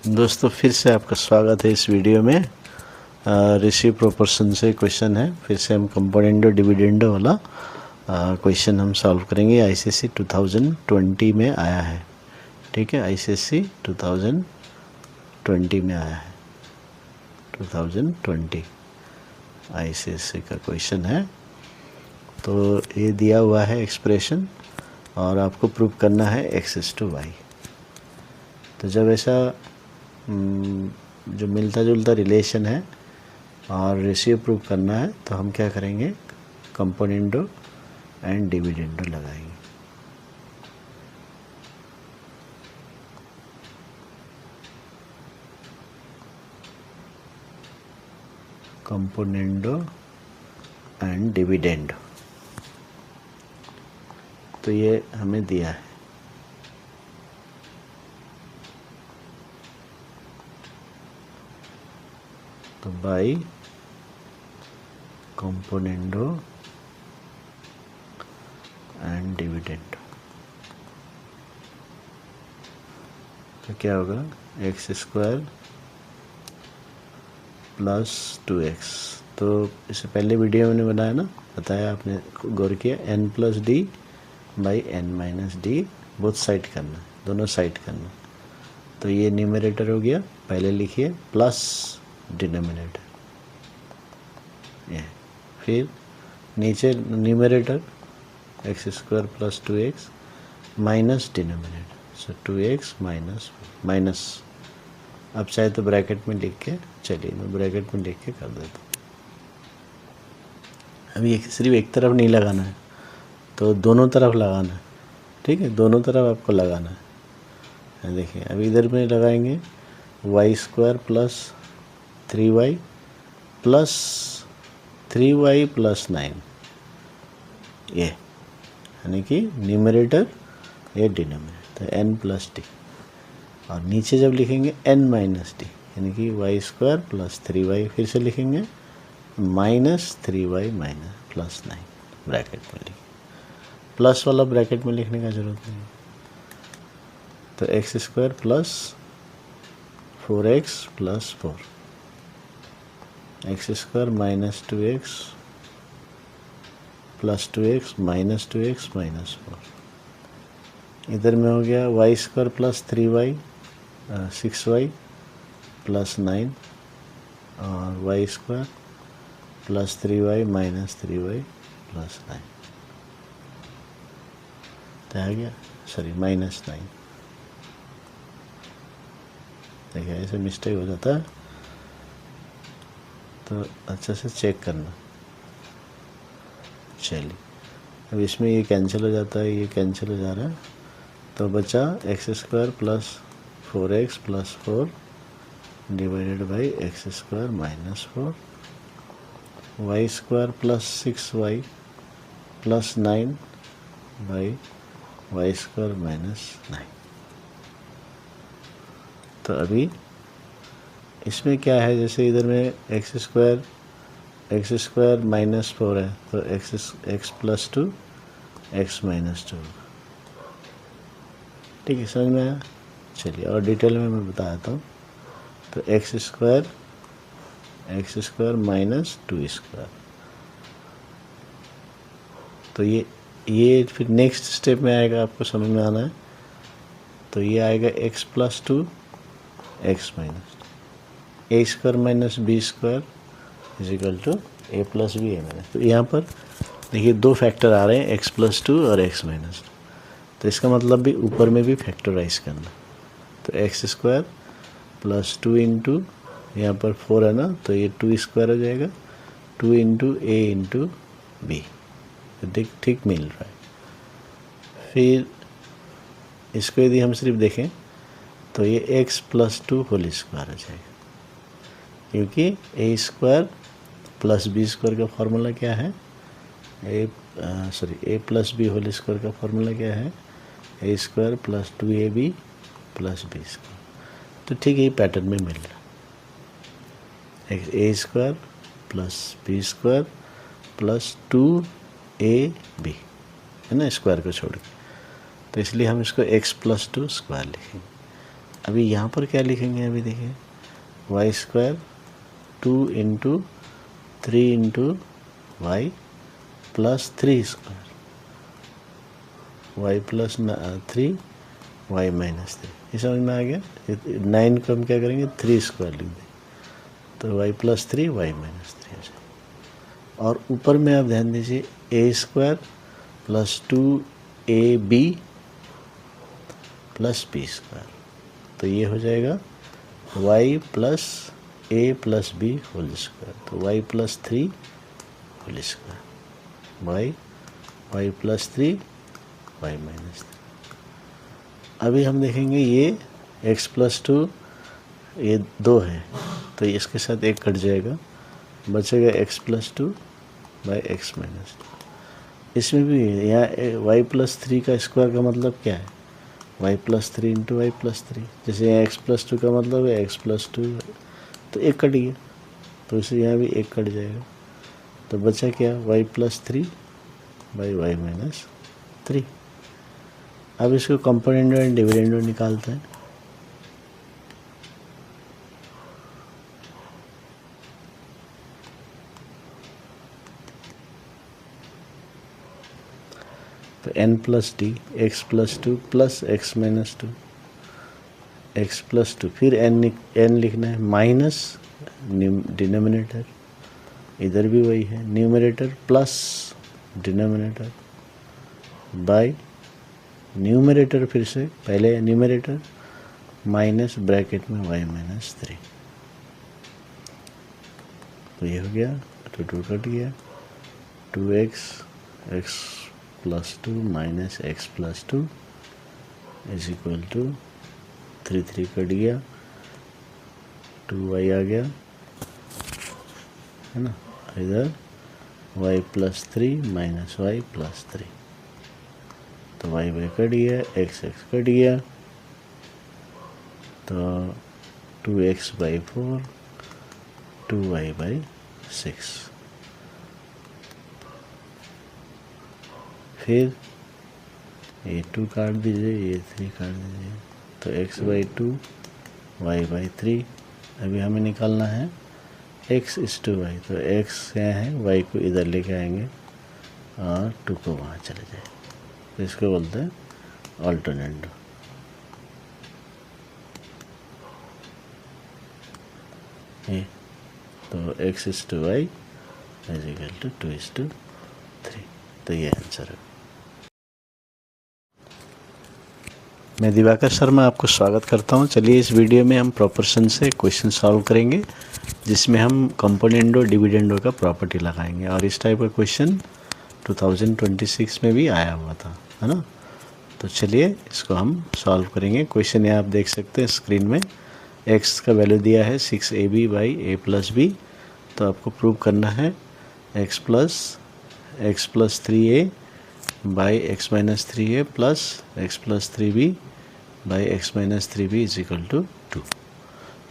दोस्तों फिर से आपका स्वागत है इस वीडियो में। रेशियो प्रोपोर्शन से क्वेश्चन है। फिर से हम कंपोनेंडो डिविडेंडो वाला क्वेश्चन हम सॉल्व करेंगे। आईसीएसई 2020 में आया है। ठीक है, आईसीएसई 2020 में आया है। 2020 आईसीएसई का क्वेश्चन है। तो ये दिया हुआ है एक्सप्रेशन और आपको प्रूव करना है x/y। तो जब ऐसा जो मिलता जुलता रिलेशन है और रेशियो प्रूव करना है तो हम क्या करेंगे, कंपोनेंडो एंड डिविडेंडो लगाएंगे। कंपोनेंडो एंड डिविडेंडो, तो ये हमें दिया है। तो बाई कंपोनेंडो एंड डिविडेंडो तो क्या होगा, x² प्लस 2x। तो इससे पहले वीडियो मैंने बनाया ना, बताया, आपने गौर किया, n+d/n-d बोथ साइड करना, दोनों साइड करना। तो ये न्यूमरेटर हो गया, पहले लिखिए, प्लस डिनोमिनेटर ये, फिर नीचे numerator x² plus 2x minus denominator, so 2x minus. अब चाहे तो ब्रैकेट में लिख के, चलिए मैं ब्रैकेट में लिख के कर देता हूँ। अभी सिर्फ एक तरफ नहीं लगाना है, तो दोनों तरफ लगाना है। ठीक है, दोनों तरफ आपको लगाना है। देखिए अब इधर में लगाएंगे y² plus 3y plus 3y plus 9, ये यानी कि न्यूमरेटर ये डिनोमिनेटर, तो n+d। और नीचे जब लिखेंगे n-d यानी कि y² प्लस 3y, फिर से लिखेंगे माइनस 3y प्लस 9 ब्रैकेट में लिखेंगे। प्लस वाला ब्रैकेट में लिखने का जरूरत नहीं है। तो x² plus 4x plus 4, x² minus 2x plus 2x minus 2x minus 4। इधर में हो गया y² plus 3y 6y plus 9 और y² plus 3y minus 3y plus 9, तो आ गया, सॉरी माइनस 9। देखिए ऐसे मिस्टेक हो जाता है, तो अच्छा से चेक करना। चलिए अब इसमें ये कैंसिल हो जाता है, ये कैंसिल हो जा रहा है, तो बचा x² plus 4x plus 4 divided by x² minus 4, y² plus 6y plus 9 by y² minus 9। तो अभी इसमें क्या है, जैसे इधर में x² माइनस 4 है, तो x प्लस 2 x माइनस 2। ठीक है, समझ में आया। चलिए और डिटेल में मैं बताता हूँ। तो x² माइनस 2², तो ये फिर नेक्स्ट स्टेप में आएगा, आपको समझ में आना है। तो ये आएगा x plus 2 x minus a² minus b² is equal to a plus B a minus. तो यहाँ पर देखिए दो फैक्टर आ रहे हैं, x प्लस 2 और x माइनस 2। तो इसका मतलब भी ऊपर में भी फैक्टराइज करना। तो x² प्लस 2 इंटू, यहाँ पर 4 है ना, तो ये 2² हो जाएगा, 2 इंटू a इंटू बी। ठीक मिल रहा है। फिर इसको यदि हम सिर्फ देखें तो ये x प्लस 2 होल स्क्वायर हो जाएगा, क्योंकि a² प्लस b² का फॉर्मूला क्या है, a plus B whole square का फॉर्मूला क्या है, a² plus 2ab plus b²। तो ठीक यही पैटर्न में मिल रहा है, a² plus b² plus 2ab है ना, स्क्वायर को छोड़ के। तो इसलिए हम इसको x प्लस 2 स्क्वायर लिखेंगे। अभी यहाँ पर क्या लिखेंगे, अभी देखिए Y square 2 into 3 into Y plus 3 square, Y plus 3 Y minus 3, ये समझ में आ गया। 9 को हम क्या करेंगे 3 स्क्वायर लिख देंगे, तो वाई प्लस 3 वाई माइनस 3 हो जाएगा। और ऊपर में आप ध्यान दीजिए A square plus 2ab plus B square, तो ये हो जाएगा y plus A plus B whole square, तो y plus 3 whole square, y plus 3 Y minus 3। अभी हम देखेंगे ये x प्लस 2 ये 2 है, तो इसके साथ 1 कट जाएगा, बचेगा x plus 2 by X minus 2। इसमें भी यहाँ y प्लस 3 का स्क्वायर का मतलब क्या है, y plus 3 into Y plus 3, जैसे यहाँ x प्लस 2 का मतलब है x प्लस 2, तो 1 कट गया, तो इसे यहाँ भी 1 कट जाएगा, तो बचा क्या y plus 3 by Y minus 3। अब इसको कंपोनेंडो एंड डिविडेंडो निकालते हैं। तो n plus D x plus 2 plus x minus 2, x plus 2, फिर n लिखना है माइनस डिनोमिनेटर, इधर भी वही है numerator plus denominator by numerator, फिर से पहले न्यूमरेटर माइनस ब्रैकेट में y माइनस 3, तो ये हो गया, तो 2 कट गया, 2x x plus 2 minus X plus 2 is equal to 3 cut गया, 2y आ गया है ना, इधर y plus 3 minus Y plus 3, तो y कट गया, x कट गया, तो 2x बाई 4 2y बाई 6, फिर ये 2 काट दीजिए, ये 3 काट दीजिए, तो x बाई 2 y बाई 3। अभी हमें निकालना है x इस टू वाई, तो x यहाँ है, y को इधर लेके आएंगे और 2 को वहाँ चले जाए, तो इसको बोलते हैं अल्टरनेंडो। ये तो x is to Y is equal to 2 is to 3, तो ये आंसर है। मैं दिवाकर शर्मा आपको स्वागत करता हूं। चलिए इस वीडियो में हम प्रोपोर्शन से क्वेश्चन सॉल्व करेंगे, जिसमें हम कंपोनेंडो डिविडेंडो का प्रॉपर्टी लगाएंगे, और इस टाइप का क्वेश्चन 2026 में भी आया हुआ था, है ना। तो चलिए इसको हम सॉल्व करेंगे। क्वेश्चन यहाँ आप देख सकते हैं स्क्रीन में, x का वैल्यू दिया है 6ab by A plus B, तो आपको प्रूव करना है x plus 3a by X minus 3a plus X plus 3b by X minus 3b is equal to 2।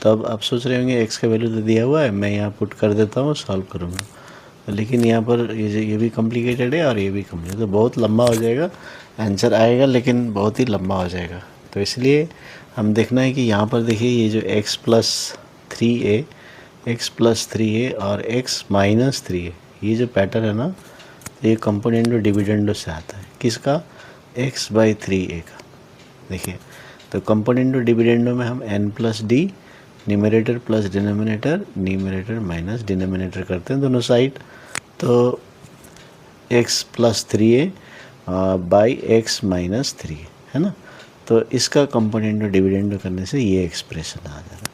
तो अब आप सोच रहे होंगे x का वैल्यू तो दिया हुआ है, मैं यहाँ पुट कर देता हूँ, सॉल्व करूँगा, लेकिन यहाँ पर ये भी कॉम्प्लिकेटेड है और ये भी कॉम्प्लिकेटेड, तो बहुत लंबा हो जाएगा, आंसर आएगा लेकिन बहुत ही लंबा हो जाएगा। तो इसलिए हम देखना है कि यहाँ पर देखिए ये जो x प्लस 3a और x माइनस 3a, ये जो पैटर्न है ना, ये कंपोनेंडो डिविडेंडो से आता है, किसका, x बाई 3a का। देखिए तो कंपोनेंडो डिविडेंडो में हम n plus D numerator plus denominator, numerator minus denominator करते हैं दोनों साइड, तो x plus 3a by X minus 3 है ना। तो इसका कंपोनेंडो डिविडेंडो करने से ये एक्सप्रेशन आ जाएगा।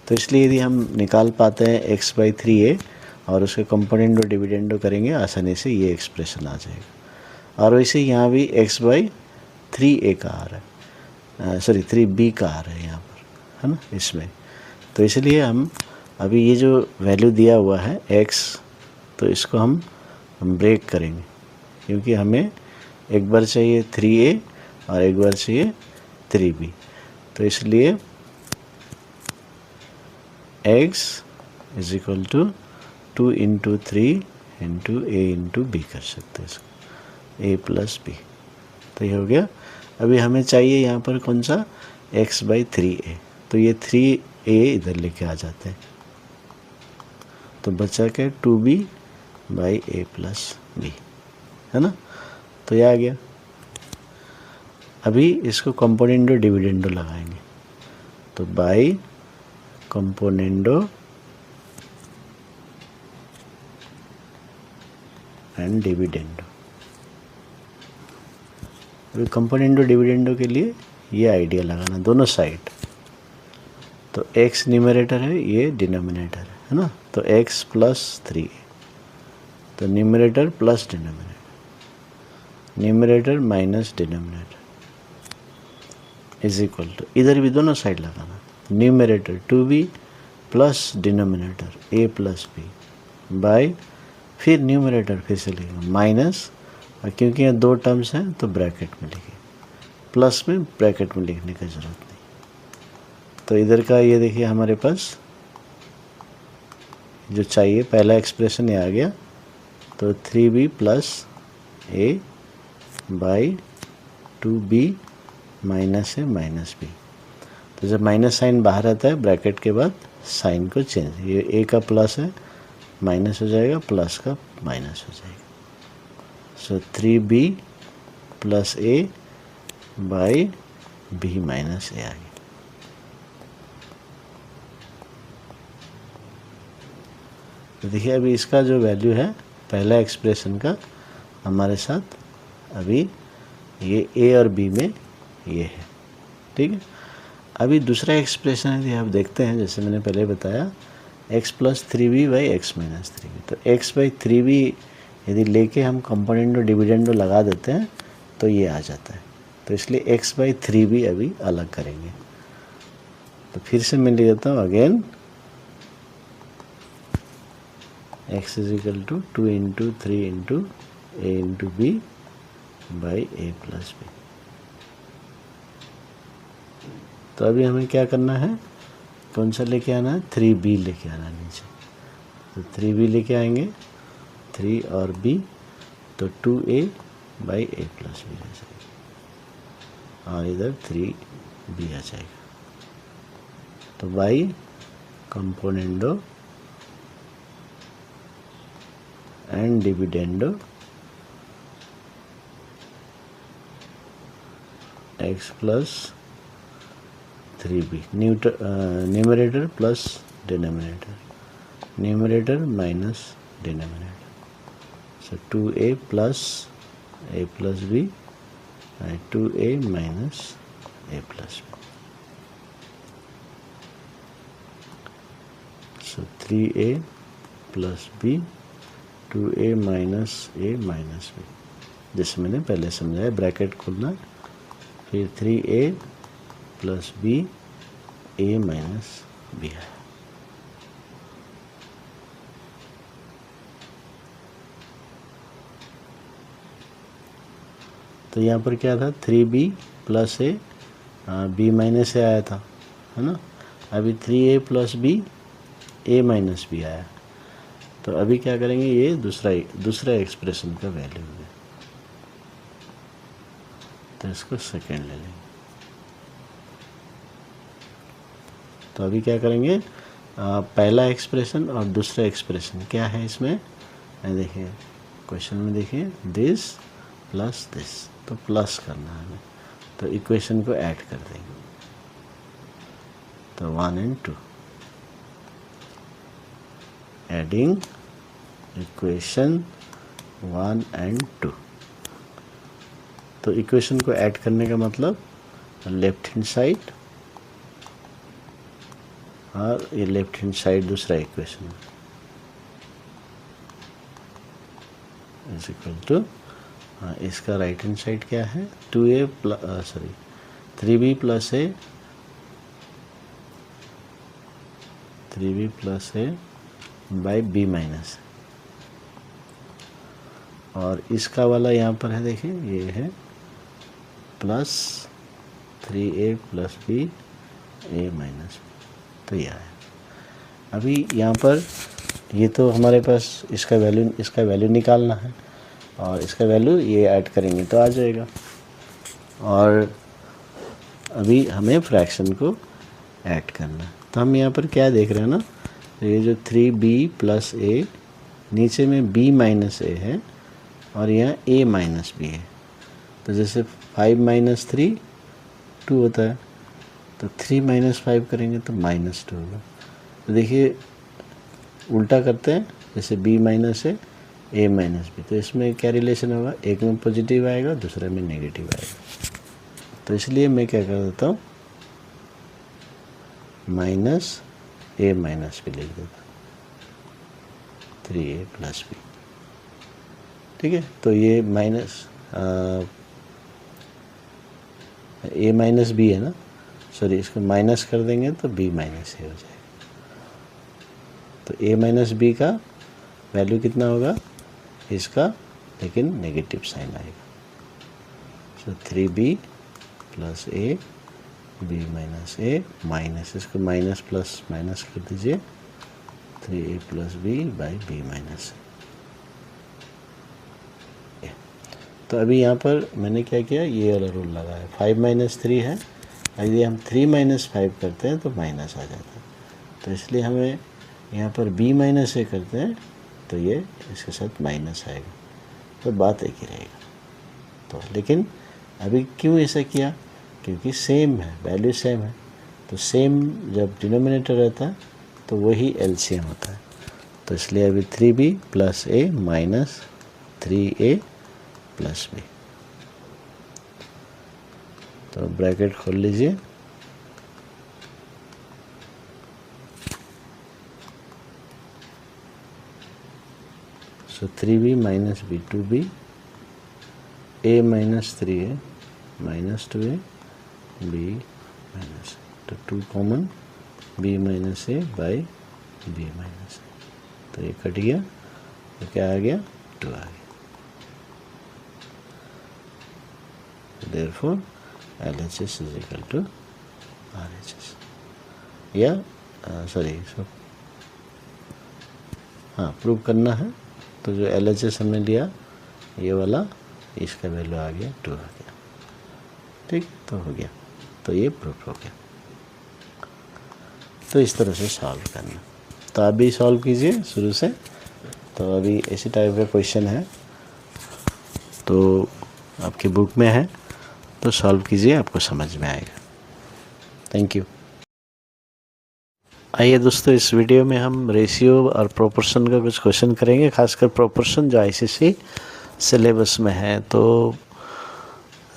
तो इसलिए यदि हम निकाल पाते हैं x बाई 3a और उसके कंपोनेंडो डिविडेंडो करेंगे, आसानी से ये एक्सप्रेशन आ जाएगा। और वैसे यहाँ भी x बाई 3a का आ रहा है, सॉरी 3b का आ रहा है यहाँ पर, है ना इसमें। तो इसलिए हम अभी ये जो वैल्यू दिया हुआ है x, तो इसको हम ब्रेक करेंगे, क्योंकि हमें एक बार चाहिए 3a और एक बार चाहिए 3b, तो इसलिए x is equal to 2 into 3 into a into b कर सकते हैं इसको, a प्लस b। तो ये हो गया। अभी हमें चाहिए यहाँ पर कौन सा, x बाई 3a, तो ये 3a इधर लेके आ जाते हैं, तो बचा क्या 2b by a plus B, है ना। तो ये आ गया। अभी इसको कंपोनेंडो डिविडेंडो लगाएंगे, तो बाई कंपोनेंडो एंड डिविडेंडो। अभी कंपोनेंडो डिविडेंडो के लिए ये आइडिया लगाना दोनों साइड। तो x न्यूमरेटर है, ये डिनोमिनेटर है ना, तो x प्लस 3, तो numerator plus denominator, numerator minus denominator is equal to, इधर भी दोनों साइड लगाना, numerator 2b plus denominator a plus b by, फिर न्यूमरेटर फिर से लिखेंगे माइनस, और क्योंकि यहाँ दो टर्म्स हैं तो ब्रैकेट में लिखिए, प्लस में ब्रैकेट में लिखने की ज़रूरत नहीं। तो इधर का ये देखिए हमारे पास जो चाहिए पहला एक्सप्रेशन ये आ गया, तो 3b plus a by 2b minus है माइनस बी। तो जब माइनस साइन बाहर आता है ब्रैकेट के बाद साइन को चेंज, ये a का प्लस है माइनस हो जाएगा, प्लस का माइनस हो जाएगा। सो 3b plus a by b minus a आ गया। तो देखिए अभी इसका जो वैल्यू है पहला एक्सप्रेशन का हमारे साथ अभी ये a और b में ये है, ठीक है। अभी दूसरा एक्सप्रेशन है, आप देखते हैं जैसे मैंने पहले बताया x plus 3b by X minus 3b। तो x बाई 3b यदि लेके हम कंपोनेंडो डिविडेंडो लगा देते हैं तो ये आ जाता है, तो इसलिए x बाई 3b अभी अलग करेंगे। तो फिर से मैं लिख देता हूँ again, x is equal to 2 into 3 into a into b by a plus B. तो अभी हमें क्या करना है, कौन सा लेके आना है, 3b लेके आना नीचे। तो 3b लेके आएंगे, 3 और b, तो 2a by a plus B आ जाएगा, और इधर 3b आ जाएगा। तो by componendo and dividendo x plus 3b, numerator plus denominator, numerator minus denominator, so 2a plus a plus b, 2a minus a plus b, so 3a plus b, 2a minus a minus b, जैसे मैंने पहले समझाया, bracket खोलना, फिर 3a plus b a minus b है। तो यहाँ पर क्या था, 3b plus a, b minus a आया था, है ना। अभी 3a plus b a minus b आया। तो अभी क्या करेंगे, ये दूसरा एक्सप्रेशन का वैल्यू है, तो इसको सेकेंड ले लेंगे। तो अभी क्या करेंगे, पहला एक्सप्रेशन और दूसरा एक्सप्रेशन क्या है इसमें, देखिए क्वेश्चन में देखिए दिस प्लस दिस, तो प्लस करना है हमें, तो इक्वेशन को ऐड कर देंगे, तो 1 and 2, एडिंग इक्वेशन 1 and 2। तो इक्वेशन को ऐड करने का मतलब लेफ्ट हैंड साइड, और ये लेफ्ट हैंड साइड दूसरा इक्वेशन इज इक्वल टू, इसका राइट हैंड साइड क्या है, 2a plus 3b plus a, 3b plus a by b minus, और इसका वाला यहाँ पर है देखिए, ये है plus 3a plus b a minus, तो यह है। अभी यहाँ पर ये तो हमारे पास इसका वैल्यू निकालना है, और इसका वैल्यू ये ऐड करेंगे तो आ जाएगा। और अभी हमें फ्रैक्शन को ऐड करना है। तो हम यहाँ पर क्या देख रहे हैं ना, तो ये जो 3b प्लस a, नीचे में b माइनस a है और यहाँ a माइनस b है। तो जैसे 5 माइनस 3 2 होता है, तो 3 माइनस 5 करेंगे तो -2 होगा। तो देखिए उल्टा करते हैं, जैसे b माइनस है a माइनस b, तो इसमें क्या रिलेशन होगा, एक में पॉजिटिव आएगा दूसरे में नेगेटिव आएगा। तो इसलिए मैं क्या कर देता हूँ, माइनस a माइनस b लिख देता हूँ, 3a प्लस b। ठीक है, तो ये माइनस a माइनस b है ना, सॉरी इसको माइनस कर देंगे तो b माइनस a हो जाएगा। तो a माइनस b का वैल्यू कितना होगा इसका, लेकिन नेगेटिव साइन आएगा। सो 3b plus a b minus a minus, इसको माइनस प्लस माइनस कर दीजिए, 3a plus b by b minus a। तो अभी यहाँ पर मैंने क्या किया, ये वाला रूल लगाया, 5 माइनस 3 है, यदि हम 3 माइनस 5 करते हैं तो माइनस आ जाता है। तो इसलिए हमें यहाँ पर b माइनस a करते हैं तो ये इसके साथ माइनस आएगा, तो बात एक ही रहेगा। तो लेकिन अभी क्यों ऐसा किया, क्योंकि सेम है, वैल्यू सेम है। तो सेम जब डिनोमिनेटर रहता है तो वही एलसीएम होता है। तो इसलिए अभी 3b plus a minus 3a plus b, तो ब्रैकेट खोल लीजिए, सो 3b minus b 2b, a minus 3a minus 2a b minus, तो 2 common, b minus a by b minus a, तो ये कट गया, तो क्या आ गया, 2 आ गया। Therefore LHS is equal to RHS, या सॉरी हाँ प्रूव करना है। तो जो LHS हमने लिया ये वाला, इसका वैल्यू आ गया 2 आ गया। ठीक, तो हो गया, तो ये प्रूफ हो गया। तो इस तरह से सॉल्व करना। तो आप भी सॉल्व कीजिए शुरू से। तो अभी इसी टाइप का क्वेश्चन है, तो आपकी बुक में है, तो सॉल्व कीजिए, आपको समझ में आएगा। Thank you. आइए दोस्तों, इस वीडियो में हम रेशियो और प्रोपोर्शन का कुछ क्वेश्चन करेंगे, खासकर प्रोपोर्शन जो आईसीएसई सिलेबस में है। तो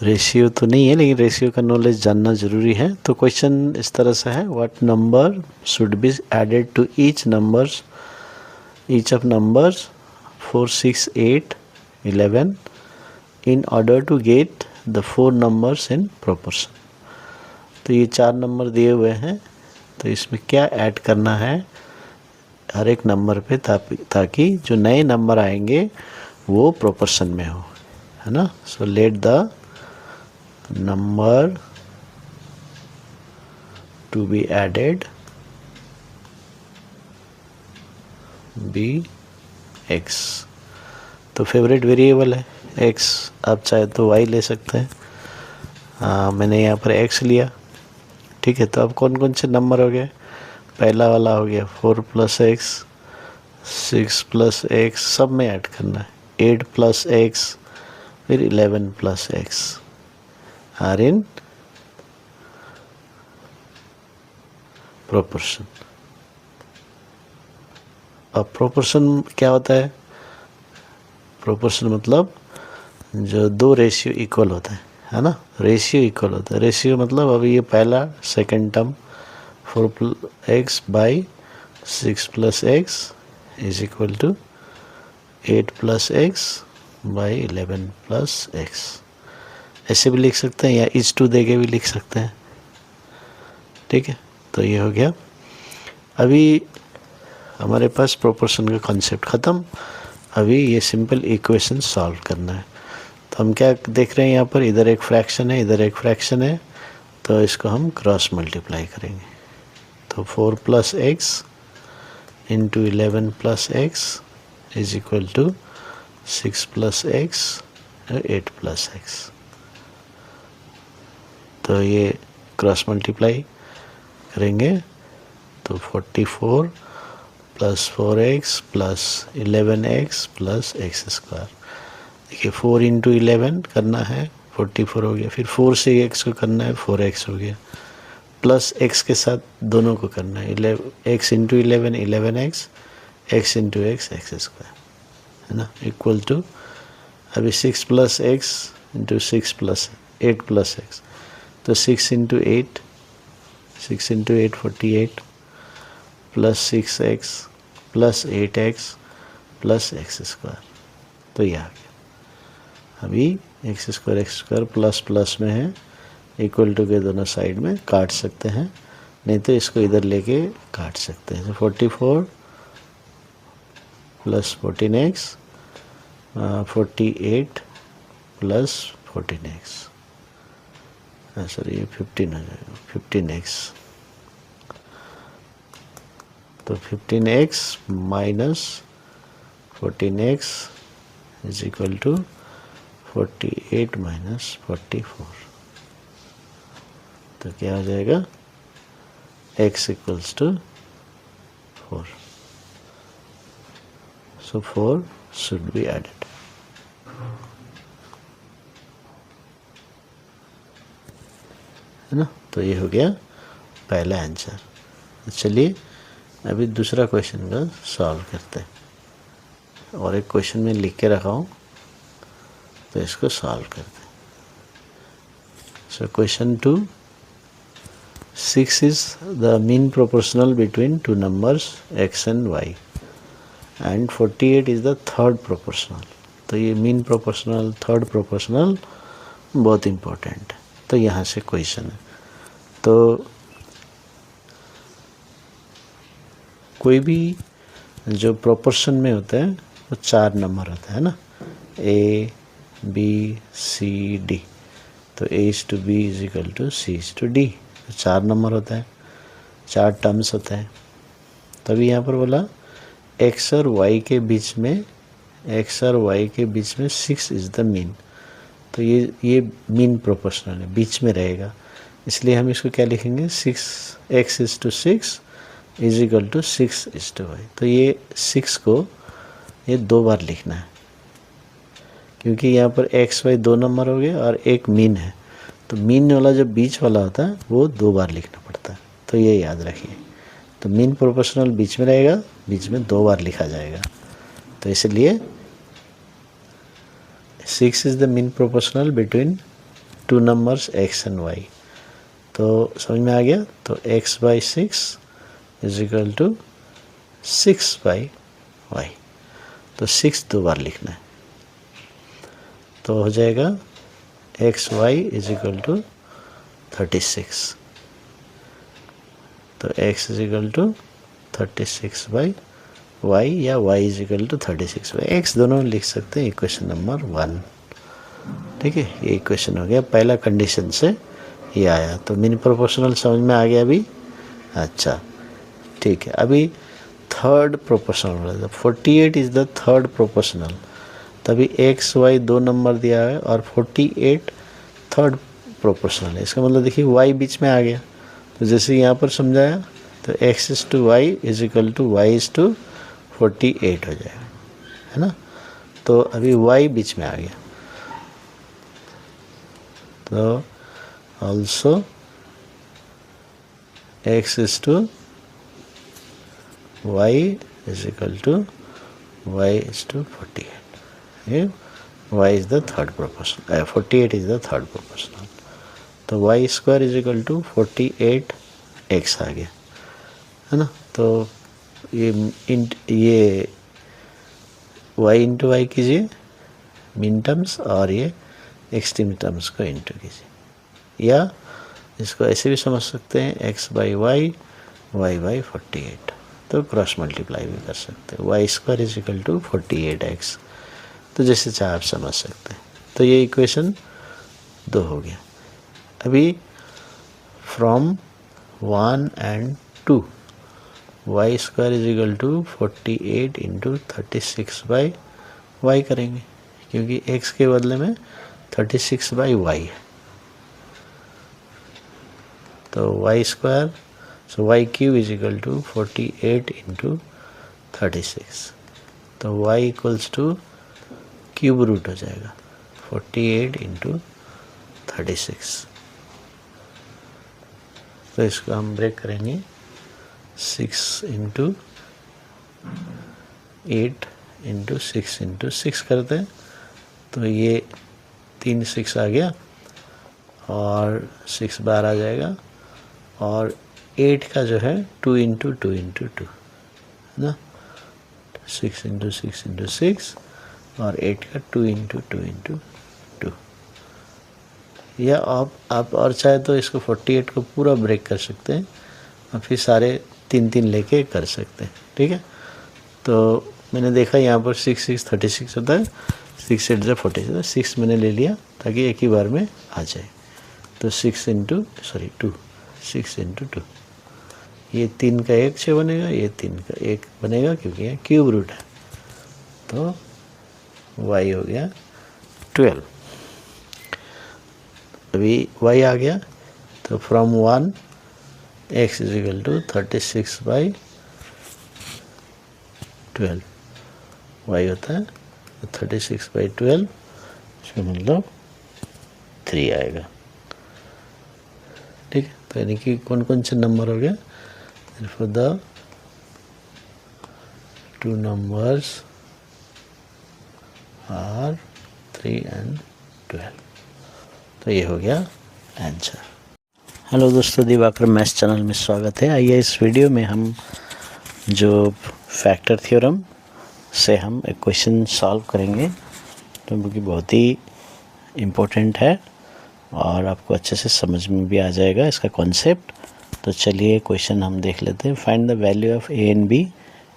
रेशियो तो नहीं है, लेकिन रेशियो का नॉलेज जानना ज़रूरी है। तो क्वेश्चन इस तरह से है, what number should be added to each of numbers 4, 6, 8, 11 in order to get the 4 numbers in proportion। तो ये 4 नंबर दिए हुए हैं, तो इसमें क्या ऐड करना है हर एक नंबर पे, ताकि जो नए नंबर आएंगे वो प्रोपोर्शन में हो, है ना। So let the number to be added be x। तो फेवरेट वेरिएबल है x, आप चाहे तो y ले सकते हैं। मैंने यहाँ पर x लिया। ठीक है, तो अब कौन कौन से नंबर हो गए, पहला वाला हो गया 4 प्लस x, 6 प्लस x, सब में ऐड करना है, 8 प्लस x, फिर 11 plus x are in proportion. अब प्रोपोर्शन क्या होता है, प्रोपोर्शन मतलब जो दो रेशियो इक्वल होता है ना, रेशियो इक्वल होता है। रेशियो मतलब अभी ये पहला second term 4x by 6 plus x is equal to 8 plus x by 11 plus x, ऐसे भी लिख सकते हैं या इस टू दे के भी लिख सकते हैं। ठीक है, तो ये हो गया। अभी हमारे पास प्रोपोर्शन का कॉन्सेप्ट ख़त्म। अभी ये सिंपल इक्वेशन सॉल्व करना है। तो हम क्या देख रहे हैं यहाँ पर, इधर एक फ्रैक्शन है, इधर एक फ्रैक्शन है, तो इसको हम क्रॉस मल्टीप्लाई करेंगे। तो 4 plus X into 11 plus X is equal to 6 plus X 8 plus X. तो ये क्रॉस मल्टीप्लाई करेंगे तो 44 plus 4x plus 11x plus X square. देखिए 4 इंटू 11 करना है 44 हो गया, फिर 4 से x को करना है 4x हो गया, प्लस x के साथ दोनों को करना है x into 11 11x, x into x x square, है ना, इक्वल टू अभी 6 plus X into 6 plus 8 plus X, तो 6 into 8 6 into 8 48 plus 6x plus 8x plus X square, तो ये आ गया। अभी एक्स स्क्वायर प्लस प्लस में है, इक्वल टू के दोनों साइड में काट सकते हैं, नहीं तो इसको इधर लेके काट सकते हैं। 44 plus 14x 48 plus 14x, sorry ये 15 हो जाएगा 15x, तो 15x minus 14x is equal to 48 minus 44, तो क्या हो जाएगा x equals to 4, so 4 should be added। है ना, तो ये हो गया पहला आंसर। तो चलिए अभी दूसरा क्वेश्चन का सॉल्व करते हैं, और एक क्वेश्चन में लिख के रखा हूँ तो इसको सॉल्व करते हैं। So question 2, 6 is the mean proportional between two numbers x and y and 48 is the third proportional। तो ये मीन प्रोपोर्शनल थर्ड प्रोपोर्शनल बहुत इम्पोर्टेंट है। तो यहाँ से क्वेश्चन है, तो कोई भी जो प्रोपोर्शन में होता है वो 4 नंबर होता है ना, a b c d, तो a is to b is equal to c is to d, तो 4 नंबर होता है, 4 टर्म्स होता है। तभी यहाँ पर बोला x और y के बीच में, x और y के बीच में 6 इज़ द मीन, तो ये मीन प्रोपोर्शनल है, बीच में रहेगा, इसलिए हम इसको क्या लिखेंगे 6x is to 6 is equal to 6 is to Y. तो ये 6 को ये 2 बार लिखना है, क्योंकि यहाँ पर x y 2 नंबर हो गए और एक मीन है, तो मीन वाला जो बीच वाला होता है वो 2 बार लिखना पड़ता है, तो ये याद रखिए। तो मीन प्रोपोर्शनल बीच में रहेगा, बीच में 2 बार लिखा जाएगा, तो इसलिए 6 is the mean proportional between 2 numbers x and y। तो समझ में आ गया, तो x by 6 is equal to 6 by y, तो 6 2 बार लिखना है, तो हो जाएगा x y is equal to 36, तो x is equal to 36 by y, या y is equal to 36 by x, दोनों लिख सकते हैं इक्वेशन नंबर 1। ठीक है, ये इक्वेशन हो गया, पहला कंडीशन से ये आया, तो मीन प्रोपोर्शनल समझ में आ गया अभी। अच्छा ठीक है, अभी third proportional, 48 is the third proportional, तभी एक्स वाई 2 नंबर दिया है और 48 थर्ड प्रोपोर्शनल है, इसका मतलब देखिए y बीच में आ गया, तो जैसे यहाँ पर समझाया तो x is to Y is equal to Y is to 48 हो जाएगा, है ना। तो अभी y बीच में आ गया, तो also x is to Y is equal to Y is to 48, y is the third proportional, 48 is the third proportional, तो y square is equal to 48x आ गया, है ना। तो ये y इंटू वाई कीजिए मीन टर्म्स, और ये एक्सट्रीम टर्म्स को इंटू कीजिए, या इसको ऐसे भी समझ सकते हैं x by y, y by 48, तो क्रॉस मल्टीप्लाई भी कर सकते हैं, y square is equal to 48x, तो जैसे चाहे आप समझ सकते हैं। तो ये इक्वेशन 2 हो गया। अभी from 1 and 2 y square is equal to 48 into 36 by y करेंगे, क्योंकि x के बदले में 36 बाई वाई है, तो y square so y cube is equal to 48 into 36, तो y equals to cube root हो जाएगा 48 इंटू 36। तो इसको हम ब्रेक करेंगे 6 इंटू 8 इंटू 6 इंटू 6 करते हैं, तो ये 3 6 आ गया और 6 बार आ जाएगा, और 8 का जो है 2 इंटू 2 इंटू 2 है ना, 6 इंटू 6 इंटू 6, और 8 का 2 इंटू 2 इंटू 2। या आप और चाहे तो इसको 48 को पूरा ब्रेक कर सकते हैं और फिर सारे 3 लेके कर सकते हैं, ठीक है। तो मैंने देखा यहाँ पर 6 6 36 होता है, 6 8 46, 6 मैंने ले लिया ताकि एक ही बार में आ जाए। तो 6 इंटू 2, 6 इंटू 2, ये 3 का 1 6 बनेगा, ये 3 का 1 बनेगा क्योंकि ये क्यूब रूट है, तो y हो गया 12। अभी y आ गया, तो from 1 x is equal to 36/12 y होता है, तो 36/12 इसका मतलब 3 आएगा, ठीक है। तो यानी कि कौन कौन से नंबर हो गया, for the 2 numbers are 3 and 12, तो ये हो गया आंसर। हेलो दोस्तों, दिवाकर मैथ्स चैनल में स्वागत है। आइए इस वीडियो में हम जो फैक्टर थ्योरम से हम एक क्वेश्चन सॉल्व करेंगे, तो क्योंकि बहुत ही इम्पोर्टेंट है और आपको अच्छे से समझ में भी आ जाएगा इसका कॉन्सेप्ट। तो चलिए क्वेश्चन हम देख लेते हैं। Find the value of a and b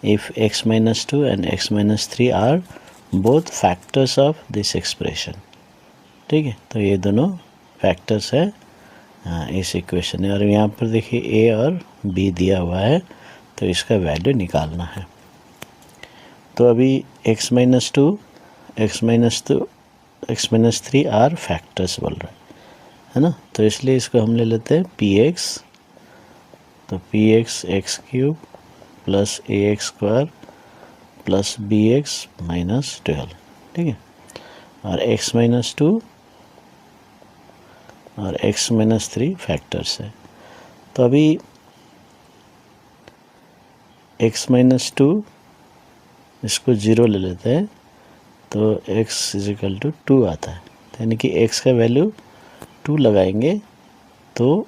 if x-2 and x-3 are both factors of this expression, ठीक है। तो ये दोनों फैक्टर्स है इस इक्वेशन में, और यहाँ पर देखिए ए और बी दिया हुआ है, तो इसका वैल्यू निकालना है। तो अभी x-2 x-3 आर फैक्टर्स बोल रहा है ना, तो इसलिए इसको हम ले लेते हैं px, तो px x³ plus ax² plus bx minus 12, ठीक है। और x-2 और x-3 फैक्टर्स है। तो अभी x-2 इसको 0 ले लेते हैं, तो x इज इक्वल टू 2 आता है, यानी कि x का वैल्यू 2 लगाएंगे तो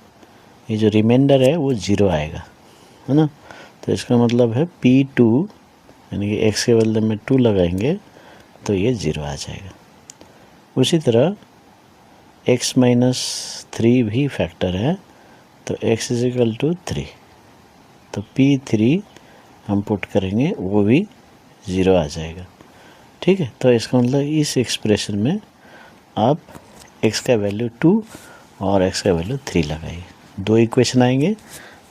ये जो रिमाइंडर है वो 0 आएगा, है ना। तो इसका मतलब है P2, यानी कि x के बदले में 2 लगाएंगे तो ये 0 आ जाएगा। उसी तरह x-3 भी फैक्टर है, तो x इज इक्वल टू 3, तो P3 हम पुट करेंगे वो भी 0 आ जाएगा, ठीक है। तो इसका मतलब इस एक्सप्रेशन में आप x का वैल्यू 2 और x का वैल्यू 3 लगाइए, 2 इक्वेशन आएंगे,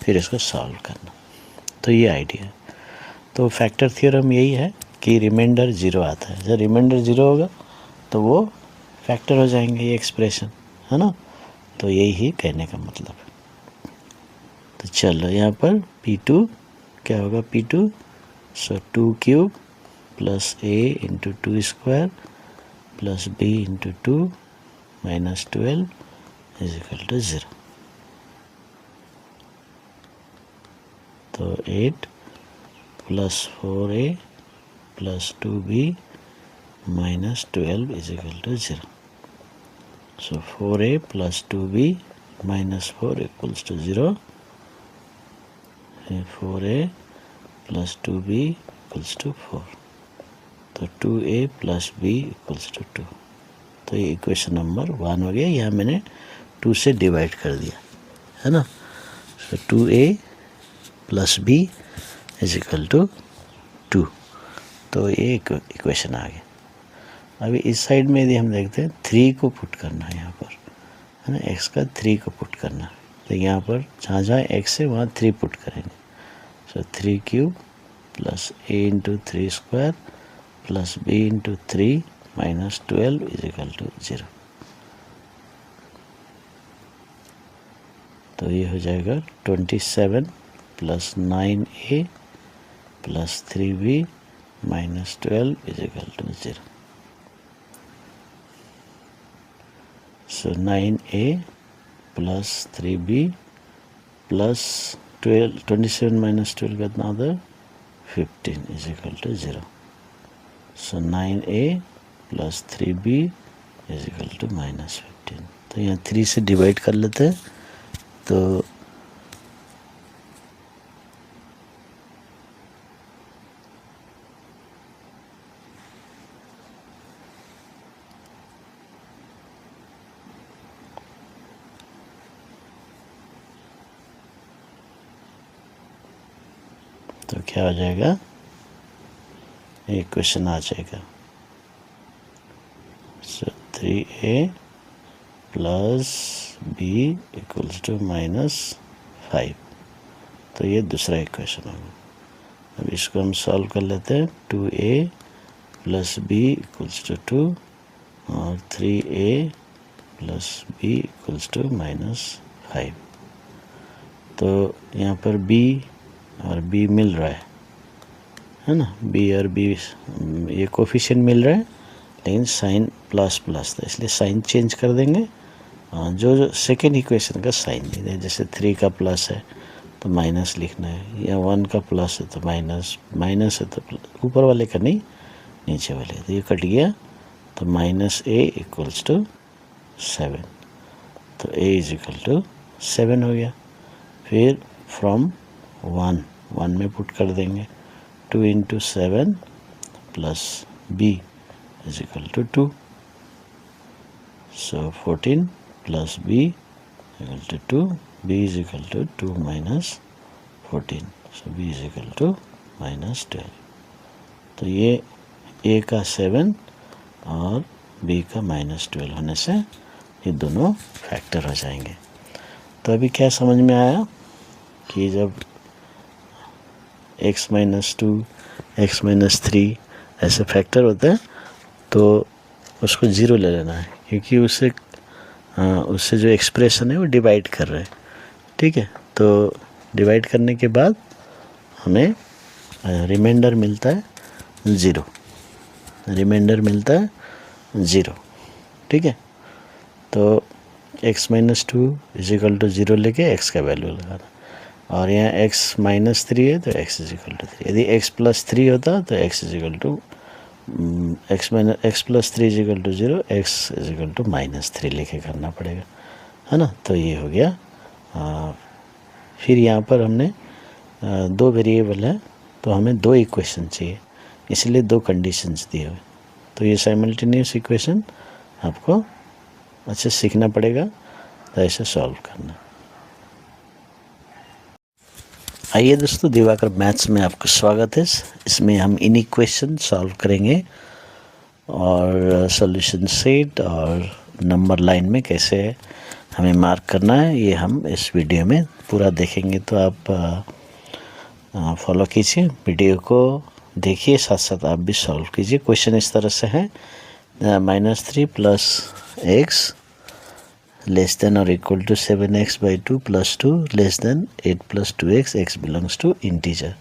फिर इसको सॉल्व करना। तो ये आइडिया है। तो फैक्टर थ्योरम यही है कि रिमाइंडर 0 आता है, जब रिमाइंडर 0 होगा तो वो फैक्टर हो जाएंगे ये एक्सप्रेशन, है ना। तो यही ही कहने का मतलब है। तो चलो यहाँ पर P2 क्या होगा, P2 so 2³ plus a into 2² plus b into 2 minus 12 is equal to 0। तो 8 plus 4a plus 2b minus 12 is equal to 0। So 4a plus 2b minus 4 equals to 0। 4a plus 2b equals to 4, तो 2a plus b equals to 2। तो ये equation number 1 हो गया, यहाँ मैंने 2 से divide कर दिया, है ना। So 2a plus b is equal to 2, तो ये इक्वेशन आ गया। अभी इस साइड में यदि हम देखते हैं 3 को पुट करना है यहाँ पर, है ना, x का 3 को पुट करना है, तो यहाँ पर जहाँ जहाँ x है वहाँ 3 पुट करेंगे। So 3³ plus a into 3² plus b into 3 minus 12 is equal to 0। तो ये हो जाएगा 27 plus 9a plus 3b minus 12 is equal to 0. So 9a plus 3b plus 12, 27 minus 12 कितना होता है 15 is equal to 0. So 9a plus 3b is equal to minus 15. तो यहाँ 3 से डिवाइड कर लेते हैं तो क्या हो जाएगा, एक क्वेश्चन आ जाएगा. So 3a plus b equals to minus 5. तो ये दूसरा इक्वेशन होगा. अब इसको हम सॉल्व कर लेते हैं. 2a plus b equals to 2 और 3a plus b equals to minus 5. तो यहाँ पर b और b मिल रहा है ना, b और b ये कोफिशिएंट मिल रहा है, लेकिन साइन प्लस प्लस था इसलिए साइन चेंज कर देंगे. जो सेकेंड इक्वेशन का साइन दे दें, जैसे 3 का प्लस है तो माइनस लिखना है, या 1 का प्लस है तो माइनस, माइनस है तो ऊपर वाले का नहीं नीचे वाले. तो ये कट गया तो माइनस a इक्वल्स टू 7. तो a इज इक्वल टू 7 हो गया. फिर फ्रॉम 1 में पुट कर देंगे. 2 into 7 plus b is equal to 2. So 14 plus b equal to 2. b is equal to 2 minus 14. So b is equal to minus 12. तो ये a का 7 और b का माइनस 12 होने से ये दोनों फैक्टर हो जाएंगे. तो अभी क्या समझ में आया कि जब x माइनस 2, x माइनस 3 ऐसे फैक्टर होते हैं तो उसको ज़ीरो ले लेना है, क्योंकि उससे जो एक्सप्रेशन है वो डिवाइड कर रहे हैं. ठीक है, तो डिवाइड करने के बाद हमें रिमाइंडर मिलता है 0. रिमाइंडर मिलता है 0. ठीक है, तो x minus 2 is equal to 0 लेके x का वैल्यू लगाना, और यहाँ x माइनस 3 है तो x इज इक्वल टू 3. यदि x प्लस 3 होता तो x is equal to x plus 3 is equal to 0, x is equal to minus 3 लेके करना पड़ेगा, है ना. तो ये हो गया. फिर यहाँ पर हमने 2 वेरिएबल है तो हमें 2 इक्वेशन चाहिए, इसलिए 2 कंडीशंस दिए हुए. तो ये साइमल्टेनियस इक्वेशन आपको अच्छे सीखना पड़ेगा, तो ऐसे सॉल्व करना. आइए दोस्तों, दिवाकर मैथ्स में आपका स्वागत है. इसमें हम इन इक्वेशन सॉल्व करेंगे और सॉल्यूशन सेट और नंबर लाइन में कैसे हमें मार्क करना है ये हम इस वीडियो में पूरा देखेंगे. तो आप फॉलो कीजिए, वीडियो को देखिए, साथ साथ आप भी सॉल्व कीजिए. क्वेश्चन इस तरह से है, -3 प्लस x लेस देन और equal to 7x by 2 plus 2 less than 8 plus 2x, x belongs to integer.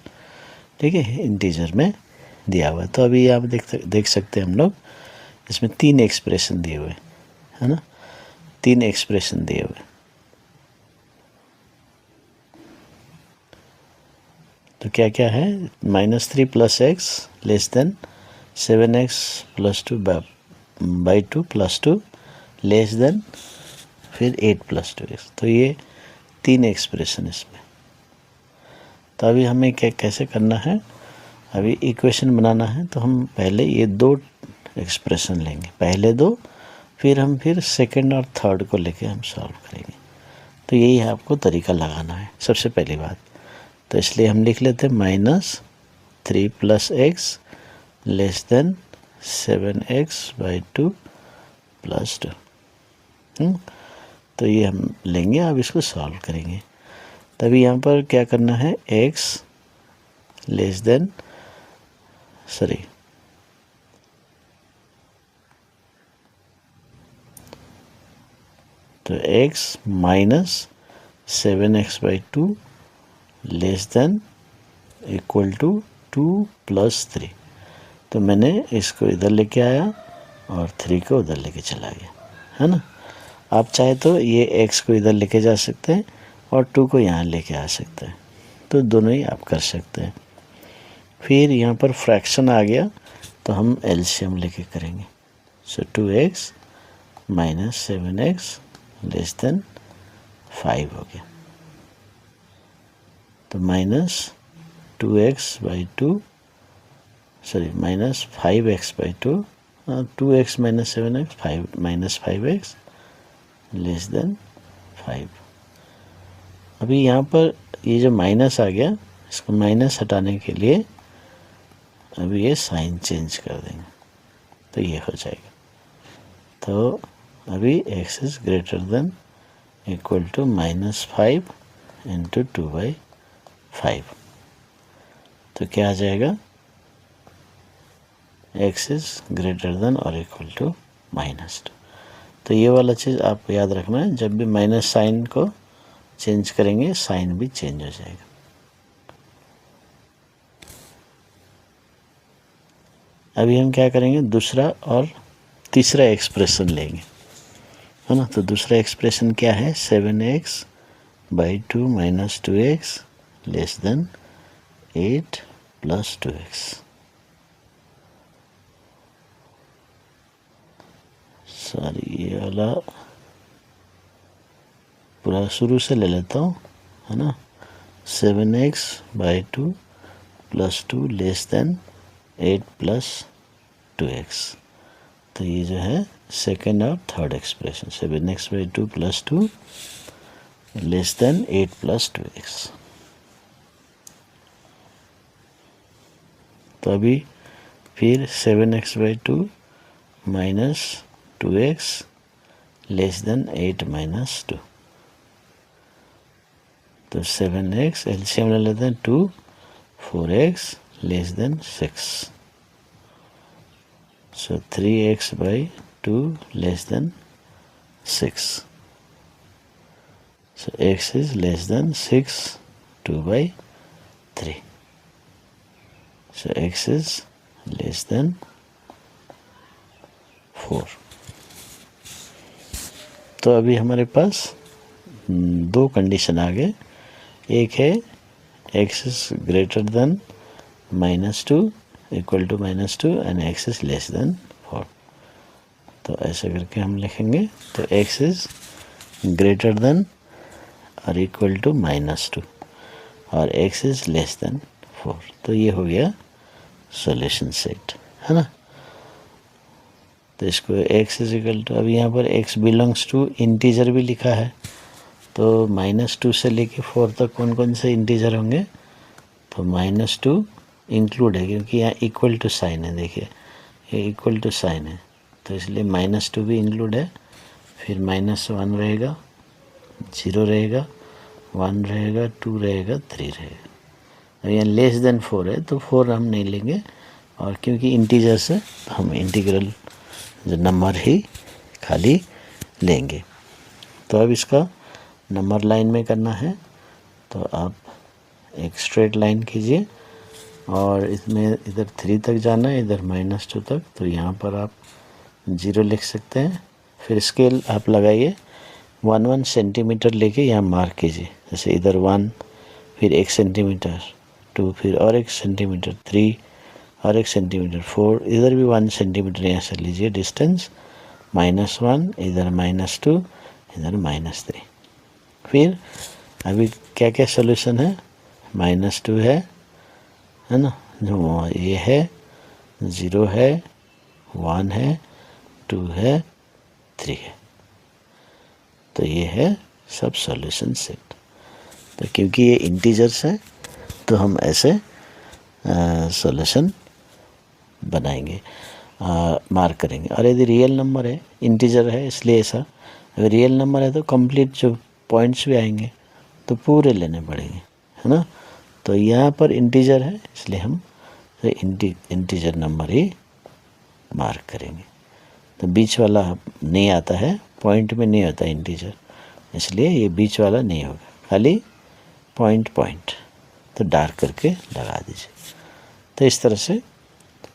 ठीक है, इंटीजर में दिया हुआ है. तो अभी आप देख सकते हैं हम लोग इसमें 3 एक्सप्रेशन दिए हुए है ना, 3 एक्सप्रेशन दिए हुए. तो क्या क्या है, -3 plus x less then 7x plus 2 by 2 plus 2 less then फिर 8 प्लस 2x. तो ये 3 एक्सप्रेशन इसमें. तो अभी हमें क्या कैसे करना है, अभी इक्वेशन बनाना है. तो हम पहले ये 2 एक्सप्रेशन लेंगे, पहले 2, फिर सेकंड और थर्ड को लेके हम सॉल्व करेंगे. तो यही है, आपको तरीका लगाना है सबसे पहली बात. तो इसलिए हम लिख लेते हैं -3 plus x less then 7x by 2 plus 2. तो ये हम लेंगे, अब इसको सॉल्व करेंगे. तभी यहाँ पर क्या करना है, x लेस देन तो x minus 7x by 2 less than equal to 2 + 3। तो मैंने इसको इधर लेके आया और 3 को उधर लेके चला गया, है ना। आप चाहे तो ये x को इधर लेके जा सकते हैं और 2 को यहाँ लेके आ सकते हैं, तो दोनों ही आप कर सकते हैं। फिर यहाँ पर फ्रैक्शन आ गया तो हम एलसीएम लेके करेंगे। सो 2x - 7x लेस देन 5 हो गया। तो -2x/2 sorry -5x/2 2x - 7x -5x less than 5। अभी यहाँ पर ये जो माइनस आ गया, इसको माइनस हटाने के लिए अभी ये साइन चेंज कर देंगे तो ये हो जाएगा। तो अभी x is greater than equal to -5 × 2/5। तो क्या आ जाएगा, x इज़ ग्रेटर देन और इक्वल टू -2। तो ये वाला चीज़ आप याद रखना है, जब भी माइनस साइन को चेंज करेंगे साइन भी चेंज हो जाएगा। अभी हम क्या करेंगे, दूसरा और तीसरा एक्सप्रेशन लेंगे, है ना। तो दूसरा एक्सप्रेशन क्या है, 7x/2 - 2x less than 8 + 2x। Sorry, ये वाला पूरा शुरू से ले लेता हूँ, है ना। 7x/2 + 2 less than 8 + 2x। तो ये जो है सेकेंड और third expression, 7x/2 + 2 less than 8 + 2x। तो अभी फिर 7x/2 - 2x लेस देन 8 - 2। तो 7x एलसीएम ले लेते हैं 2, 4x less than 6। So 3x/2 less than 6. So x is less than 6, 2/3. So x is less than 4. तो अभी हमारे पास दो कंडीशन आ गए। एक है x is greater than -2 equal to -2 and x is less than 4। तो ऐसे करके हम लिखेंगे। तो x इज ग्रेटर देन और इक्वल टू -2 और x इज लेस देन 4। तो ये हो गया सॉल्यूशन सेट, है ना। तो इसको x इज इक्वल टू, अभी यहाँ पर x बिलोंग्स टू इंटीजर भी लिखा है, तो -2 से लेके 4 तक कौन कौन से इंटीजर होंगे। तो -2 इंक्लूड है क्योंकि यहाँ इक्वल टू साइन है, देखिए ये इक्वल टू साइन है तो इसलिए -2 भी इंक्लूड है। फिर -1 रहेगा, 0 रहेगा, 1 रहेगा, 2 रहेगा, 3 रहेगा। और यहाँ लेस देन 4 है तो 4 हम नहीं लेंगे, और क्योंकि इंटीजर्स है तो हम इंटीग्रल जो नंबर ही खाली लेंगे। तो अब इसका नंबर लाइन में करना है, तो आप एक स्ट्रेट लाइन कीजिए और इसमें इधर 3 तक जाना है, इधर -2 तक। तो यहाँ पर आप 0 लिख सकते हैं। फिर स्केल आप लगाइए, 1 सेंटीमीटर लेके यहाँ मार्क कीजिए। जैसे इधर 1, फिर 1 सेंटीमीटर, 2, फिर और 1 सेंटीमीटर, 3 और 1 सेंटीमीटर, 4, इधर भी 1 सेंटीमीटर यहाँ से लीजिए डिस्टेंस। -1, इधर -2, इधर -3। फिर अभी क्या क्या सोल्यूशन है, -2 है ना, जो ये है, 0 है, 1 है, 2 है, 3 है। तो ये है सब सॉल्यूशन सेट। तो क्योंकि ये इंटीजर्स हैं तो हम ऐसे सॉल्यूशन बनाएंगे, मार्क करेंगे। और यदि रियल नंबर है, इंटीजर है इसलिए ऐसा, अगर रियल नंबर है तो कंप्लीट जो पॉइंट्स भी आएंगे तो पूरे लेने पड़ेंगे, है ना। तो यहाँ पर इंटीजर है इसलिए हम इंटीजर नंबर ही मार्क करेंगे। तो बीच वाला नहीं आता है, पॉइंट में नहीं होता इंटीजर, इसलिए ये बीच वाला नहीं होगा, खाली पॉइंट। तो डार्क करके लगा दीजिए। तो इस तरह से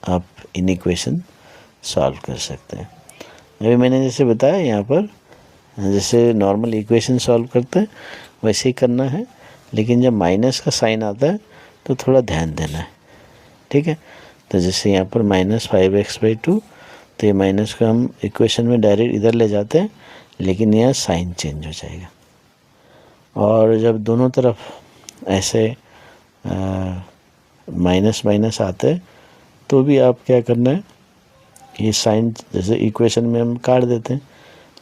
आप इन इक्वेशन सॉल्व कर सकते हैं। अभी मैंने जैसे बताया यहाँ पर जैसे नॉर्मल इक्वेशन सॉल्व करते हैं वैसे ही करना है, लेकिन जब माइनस का साइन आता है तो थोड़ा ध्यान देना है, ठीक है। तो जैसे यहाँ पर -5x/2, तो ये माइनस को हम इक्वेशन में डायरेक्ट इधर ले जाते हैं, लेकिन यह साइन चेंज हो जाएगा। और जब दोनों तरफ ऐसे माइनस माइनस आते हैं तो भी आप क्या करना है, ये साइन जैसे इक्वेशन में हम काट देते हैं,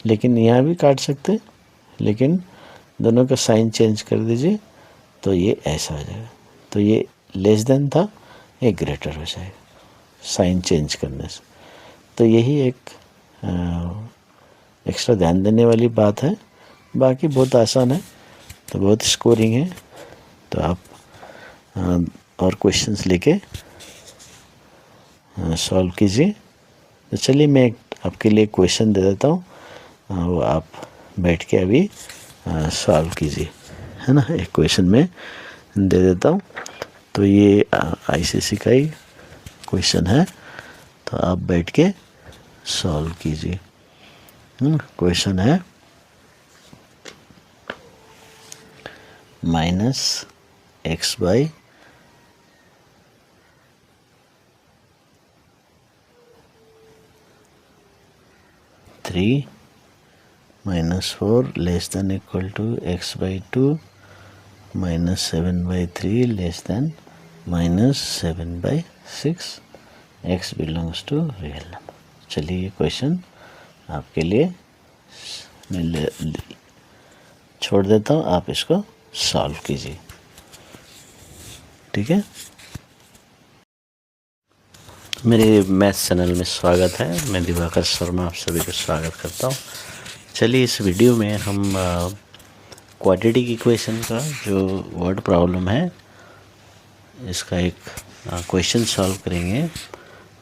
लेकिन यहाँ भी काट सकते हैं, लेकिन दोनों का साइन चेंज कर दीजिए तो ये ऐसा हो जाएगा। तो ये लेस देन था, ये ग्रेटर हो जाएगा साइन चेंज करने से। तो यही एक एक्स्ट्रा ध्यान देने वाली बात है। बाकी बहुत आसान है, तो बहुत स्कोरिंग है। तो आप और क्वेश्चंस लेके सॉल्व कीजिए। तो चलिए मैं आपके लिए क्वेश्चन दे देता हूँ, वो आप बैठ के अभी सॉल्व कीजिए, है ना। एक क्वेश्चन में दे देता हूँ। तो ये आईसीएसई का ही क्वेश्चन है, तो आप बैठ के सॉल्व कीजिए। क्वेश्चन है -x/3 -4 less than equal to x/2 -7/3 less than -7/6 x belongs to real number. चलिए ये क्वेश्चन आपके लिए मैं छोड़ देता हूँ, आप इसको सॉल्व कीजिए, ठीक है। मेरे मैथ्स चैनल में स्वागत है। मैं दिवाकर शर्मा आप सभी को स्वागत करता हूँ। चलिए इस वीडियो में हम क्वाड्रेटिक इक्वेशन का जो वर्ड प्रॉब्लम है इसका एक क्वेश्चन सॉल्व करेंगे,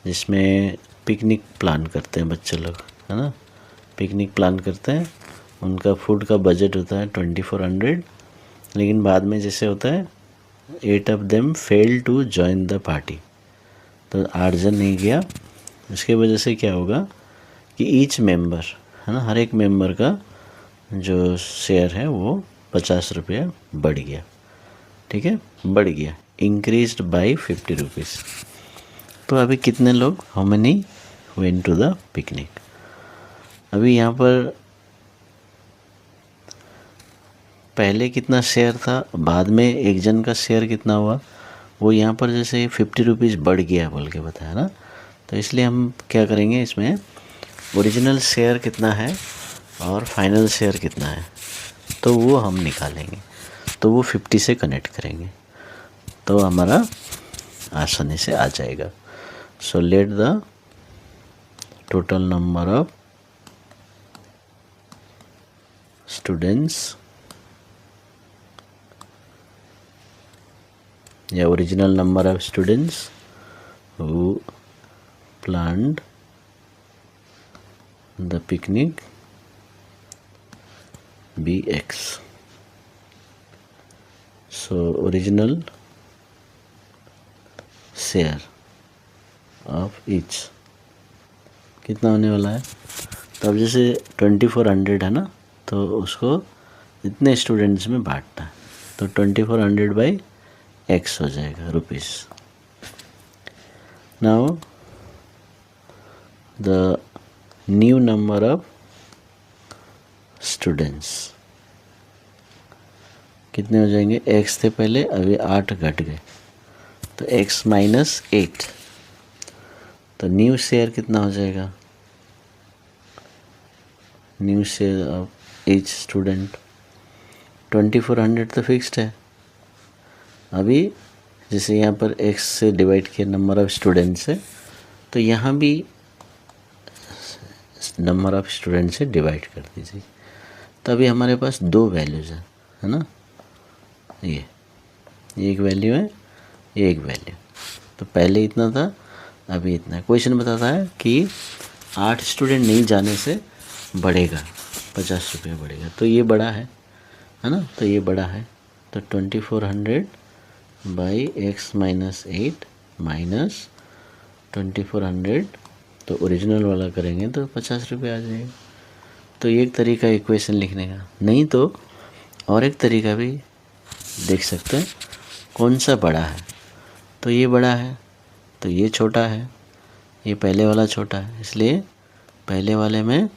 जिसमें पिकनिक प्लान करते हैं बच्चे लोग, है ना। पिकनिक प्लान करते हैं, उनका फूड का बजट होता है 2400, लेकिन बाद में जैसे होता है 8 of them fail to join the party. तो 8 जन नहीं गया। इसके वजह से क्या होगा कि ईच मेंबर, है ना, हर एक मेंबर का जो शेयर है वो 50 रुपया बढ़ गया, ठीक है, बढ़ गया, इंक्रीज्ड बाई 50 रुपीज़। तो अभी कितने लोग, how many went to the picnic. अभी यहाँ पर पहले कितना शेयर था, बाद में एक जन का शेयर कितना हुआ, वो यहाँ पर जैसे 50 रुपीज़ बढ़ गया बोल के बताया ना। तो इसलिए हम क्या करेंगे, इसमें ओरिजिनल शेयर कितना है और फाइनल शेयर कितना है, तो वो हम निकालेंगे। तो वो 50 से कनेक्ट करेंगे तो हमारा आसानी से आ जाएगा। So let the total number of students या original number of students who planned the picnic be X. So original share of each कितना होने वाला है। तो अब जैसे 2400 है ना, तो उसको इतने स्टूडेंट्स में बांटना है, तो 2400/x हो जाएगा rupees. Now the new number of students कितने हो जाएंगे, x थे पहले, अभी 8 घट गए, तो x -8। तो न्यू शेयर कितना हो जाएगा, new share of each student 2400 तो फिक्स्ड है। अभी जैसे यहाँ पर x से डिवाइड किया नंबर ऑफ़ स्टूडेंट से, तो यहाँ भी नंबर ऑफ़ स्टूडेंट से डिवाइड कर दीजिए। तो अभी हमारे पास 2 वैल्यूज़ है ना, ये एक वैल्यू है, ये एक वैल्यू। तो पहले इतना था, अभी इतना है। क्वेश्चन बताता है कि 8 स्टूडेंट नहीं जाने से बढ़ेगा, 50 रुपये बढ़ेगा। तो ये बड़ा है ना, तो ये बड़ा है। तो 2400 बाई एक्स माइनस 8 माइनस 2400, तो ओरिजिनल वाला करेंगे तो 50 रुपये आ जाएगा। तो ये एक तरीका इक्वेशन लिखने का। नहीं तो और एक तरीका भी देख सकते हैं, कौन सा बड़ा है, तो ये बड़ा है तो ये छोटा है, ये पहले वाला छोटा है, इसलिए पहले वाले में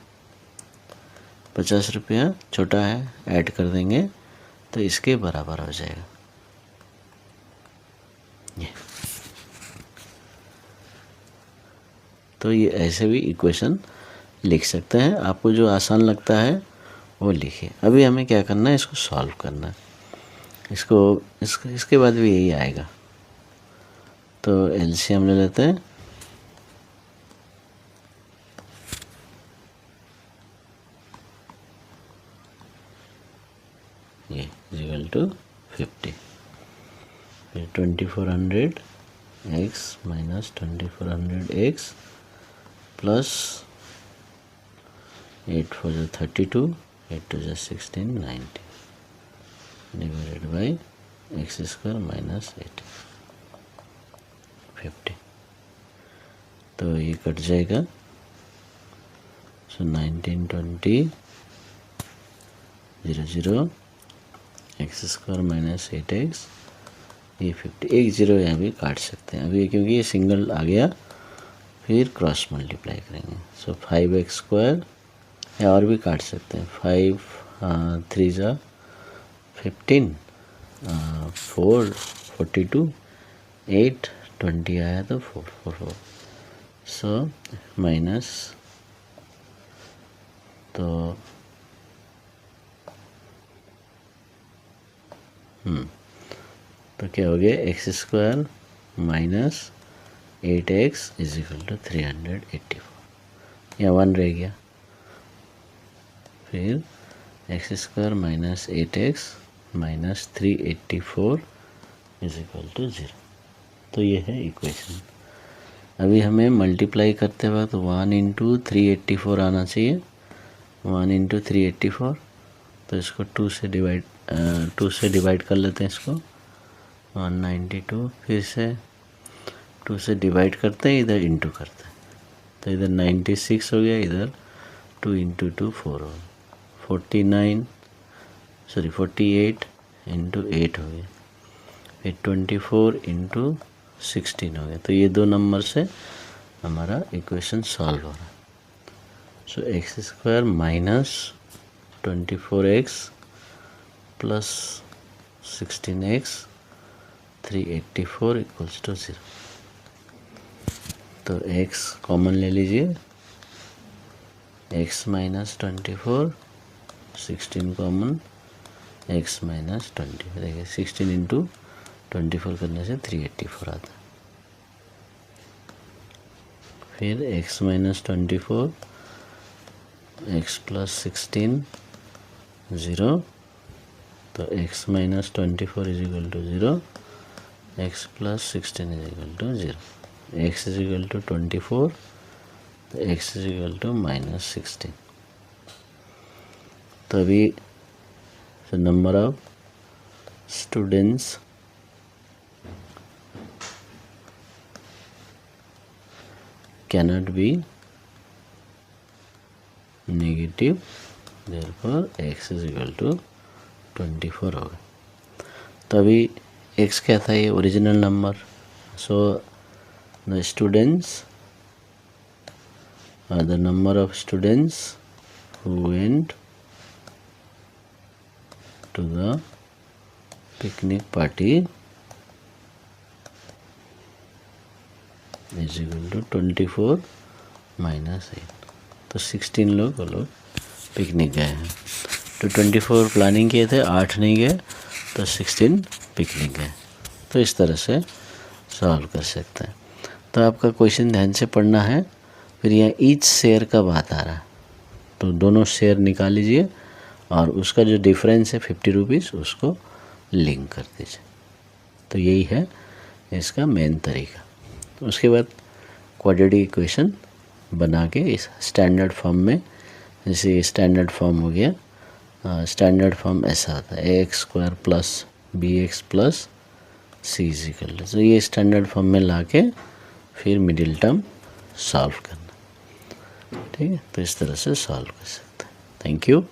50 रुपया छोटा है ऐड कर देंगे तो इसके बराबर हो जाएगा ये। तो ये ऐसे भी इक्वेशन लिख सकते हैं। आपको जो आसान लगता है वो लिखिए। अभी हमें क्या करना है, इसको सॉल्व करना है। इसके बाद भी यही आएगा। तो एलसीएम ले लेते हैं। ये इक्वल टू 50, फिर 2400 x minus 2400 x plus 8 4 32, 8 2 16, 90 divided by x square minus 8 50। तो ये कट जाएगा। सो 19 20 0 0 एक्स स्क्वायर माइनस 8x, ये 50, एक जीरो यहाँ भी काट सकते हैं अभी क्योंकि ये सिंगल आ गया। फिर क्रॉस मल्टीप्लाई करेंगे। सो 5x स्क्वायर, या और भी काट सकते हैं। 5 3 जा 15, 4 42, 8 20 आया तो 4 4 4। सो माइनस, तो क्या हो गया, x square minus 8x is equal to 384, या 1 रह गया। फिर x square minus 8x minus 384 is equal to 0। तो ये है इक्वेशन। अभी हमें मल्टीप्लाई करते वक्त 1 इंटू 384 आना चाहिए। 1 इंटू 384, तो इसको 2 से डिवाइड कर लेते हैं इसको। 192, फिर से 2 से डिवाइड करते हैं, इधर इंटू करते हैं, तो इधर 96 हो गया, इधर 2 इंटू 2 4 हो गया। 48 इंटू 8 हो गया। फिर 24 इंटू 16 हो गया। तो ये दो नंबर से हमारा इक्वेशन सॉल्व हो रहा है। So X square minus 24x प्लस 16x 384 इक्वल्स टू 0। तो x कॉमन ले लीजिए, x minus 24, 16 common, x minus 20। देखिए 16 इंटू 24 करने से 384 आता है। फिर x माइनस 24, x प्लस 16 0, तो x minus 24 is equal to 0, x plus 16 is equal to 0, x is equal to 24, तो x is equal to minus 16। तो अभी number of students cannot be negative, therefore x is equal to 24 होगा। तो अभी x क्या था, ये original number. So the students are the number of students who went to the picnic party is equal to 24 minus 8। तो 16 लोग picnic गए हैं। तो 24 प्लानिंग किए थे, 8 नहीं गए, तो 16 पिकनिक गए। तो इस तरह से सॉल्व कर सकते हैं। तो आपका क्वेश्चन ध्यान से पढ़ना है। फिर यहाँ ईच शेयर का बात आ रहा है, तो दोनों शेयर निकाल लीजिए और उसका जो डिफरेंस है 50 रुपीज़ उसको लिंक कर दीजिए। तो यही है इसका मेन तरीका। तो उसके बाद क्वाड्रेटिक इक्वेशन बना के इस स्टैंडर्ड फॉर्म में, जैसे ये स्टैंडर्ड फॉर्म हो गया, स्टैंडर्ड फॉर्म ऐसा होता है, A X square plus B X plus C is equal to, तो ये स्टैंडर्ड फॉर्म में ला के फिर मिडिल टर्म सॉल्व करना, ठीक है। तो इस तरह से सॉल्व कर सकते हैं। Thank you.